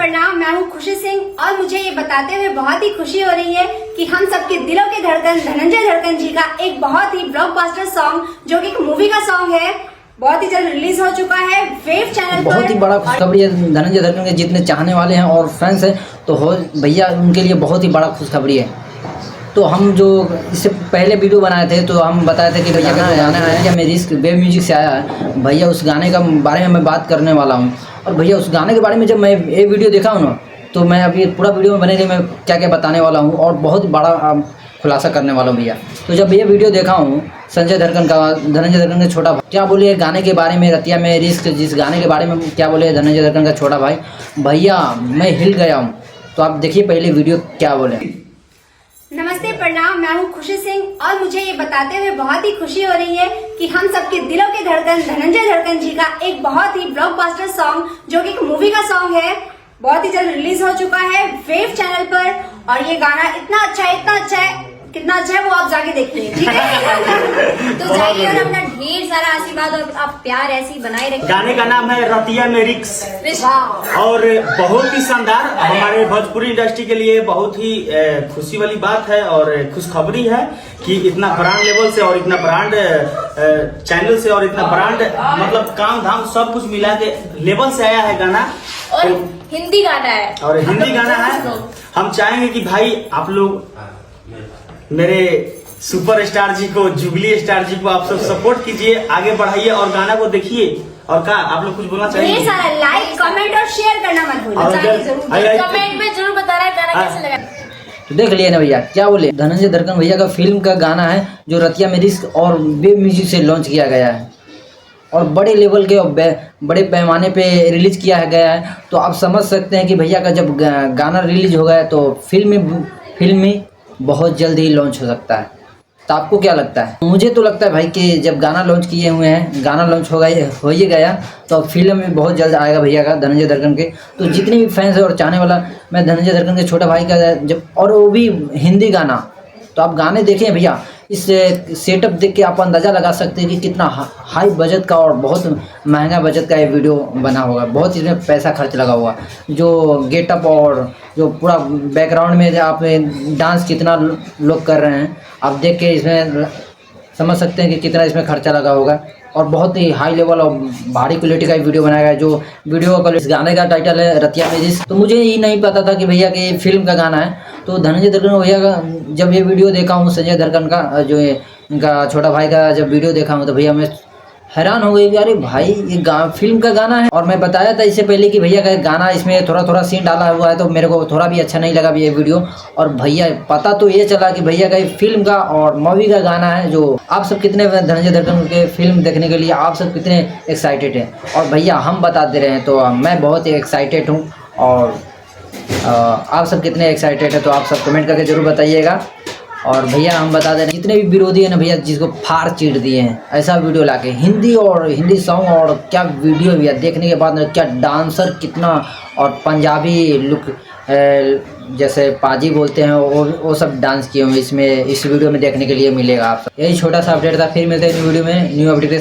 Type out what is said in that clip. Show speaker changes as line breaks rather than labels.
प्रणाम। मैं हूँ खुशी सिंह और मुझे ये बताते हुए बहुत ही खुशी हो रही है कि हम सबके दिलों के धड़कन धनंजय धड़कन जी का एक बहुत ही ब्लॉकबस्टर सॉन्ग जो कि एक मूवी का सॉन्ग है बहुत ही जल्द रिलीज हो चुका है वेव चैनल पर।
बहुत ही बड़ा खुशखबरी है। धनंजय धड़कन के जितने चाहने वाले हैं और फैंस हैं तो हो भैया उनके लिए बहुत ही बड़ा खुशखबरी है। तो हम जो इससे पहले वीडियो बनाए थे तो हम बताए थे कि भैया का गाना आया क्या मेरी वेव म्यूजिक से आया है भैया, उस गाने का बारे में मैं बात करने वाला हूँ। और भैया उस गाने के बारे में जब मैं ये वीडियो देखा हूँ ना तो मैं अभी पूरा वीडियो में बने रही मैं क्या क्या बताने वाला हूँ और बहुत बड़ा खुलासा करने वाला हूँ भैया। तो जब ये वीडियो देखा हूँ संजय धड़कन का, धनंजय धड़कन का छोटा भाई क्या बोले गाने के बारे में, रतिया में रिस्क जिस गाने के बारे में क्या बोले धनंजय धड़कन का छोटा भाई, भैया मैं हिल गया हूँ। तो आप देखिए पहले वीडियो क्या बोले।
नमस्ते प्रणाम। मैं हूँ खुशी सिंह और मुझे ये बताते हुए बहुत ही खुशी हो रही है कि हम सबके दिलों के धड़कन धनंजय धड़कन जी का एक बहुत ही ब्लॉकबस्टर सॉन्ग जो कि एक मूवी का सॉन्ग है बहुत ही जल्द रिलीज हो चुका है वेव चैनल पर। और ये गाना इतना अच्छा है, कितना अच्छा है वो आप जाके देखिए, ठीक है। तो जाइए और अपना ढेर सारा आशीर्वाद और आप प्यार ऐसे ही बनाए रखिए।
गाने का नाम है रतिया में रिक्स और बहुत ही शानदार, हमारे भोजपुरी इंडस्ट्री के लिए बहुत ही खुशी वाली बात है और खुशखबरी है कि इतना ब्रांड लेवल से और इतना ब्रांड चैनल से और इतना ब्रांड मतलब काम धाम सब कुछ मिला के लेवल से आया है गाना।
और हिंदी गाना है
और हिंदी गाना है। हम चाहेंगे कि भाई आप लोग मेरे सुपर स्टार जी को, जुबली स्टार जी को आप सब सपोर्ट कीजिए, आगे बढ़ाइए और गाना को देखिए। और क्या आप लोग कुछ बोलना चाहिए?
ढेर सारा लाइक कमेंट और शेयर करना मत भूलिए।
कमेंट में जरूर बताना गाना कैसे लगा।
तो देख लिया ना भैया क्या बोले धनंजय धड़कन भैया का फिल्म का गाना है जो रतिया में रिस्क और वेव म्यूजिक से लॉन्च किया गया है और बड़े लेवल के और बड़े पैमाने पे रिलीज किया गया है। तो आप समझ सकते हैं कि भैया का जब गाना रिलीज हो गया तो फिल्म में बहुत जल्द ही लॉन्च हो सकता है। तो आपको क्या लगता है? मुझे तो लगता है भाई कि जब गाना लॉन्च किए हुए हैं, गाना लॉन्च हो ही गया तो फिल्म में बहुत जल्द आएगा भैया का, धनंजय धड़कन के। तो जितने भी फैंस है और चाहने वाला, मैं धनंजय धड़कन के छोटा भाई का जब, और वो भी हिंदी गाना, तो आप गाने देखें भैया, इस सेटअप देख के आप अंदाज़ा लगा सकते हैं कि कितना हाई बजट का और बहुत महंगा बजट का ये वीडियो बना होगा। बहुत इसमें पैसा खर्च लगा हुआ, जो गेटअप और जो पूरा बैकग्राउंड में आप डांस कितना लोग कर रहे हैं आप देख के इसमें समझ सकते हैं कि कितना इसमें खर्चा लगा होगा। और बहुत ही हाई लेवल और भारी क्वालिटी का वीडियो बनाया गया है। जो वीडियो का इस गाने का टाइटल है रतिया में रिस्क। तो मुझे ये नहीं पता था कि भैया के फिल्म का गाना है। तो धनंजय धड़कन भैया का जब ये वीडियो देखा हूँ, संजय धड़कन का जो इनका छोटा भाई का जब वीडियो देखा हूँ तो भैया मैं हैरान हो गई कि अरे भाई ये फिल्म का गाना है। और मैं बताया था इससे पहले कि भैया का गाना इसमें थोड़ा सीन डाला हुआ है तो मेरे को थोड़ा भी अच्छा नहीं लगा ये वीडियो। और भैया पता तो ये चला कि भैया का ये फिल्म का और मूवी का गाना है। जो आप सब कितने धनंजय धड़कन के फिल्म देखने के लिए आप सब कितने एक्साइटेड हैं और भैया हम बता दे रहे हैं तो मैं बहुत ही एक्साइटेड हूँ। और आप सब कितने एक्साइटेड हैं तो आप सब कमेंट करके ज़रूर बताइएगा। और भैया हम बता दे रहे हैं जितने भी विरोधी हैं ना भैया, जिसको फाड़ चीट दिए हैं ऐसा वीडियो लाके हिंदी सॉन्ग और क्या वीडियो भैया देखने के बाद क्या डांसर कितना और पंजाबी लुक जैसे पाजी बोलते हैं वो सब डांस किए हुए इसमें इस वीडियो में देखने के लिए मिलेगा आप सब। यही छोटा सा अपडेट था, फिर मिलते हैं न्यू वीडियो में न्यू अपडेट।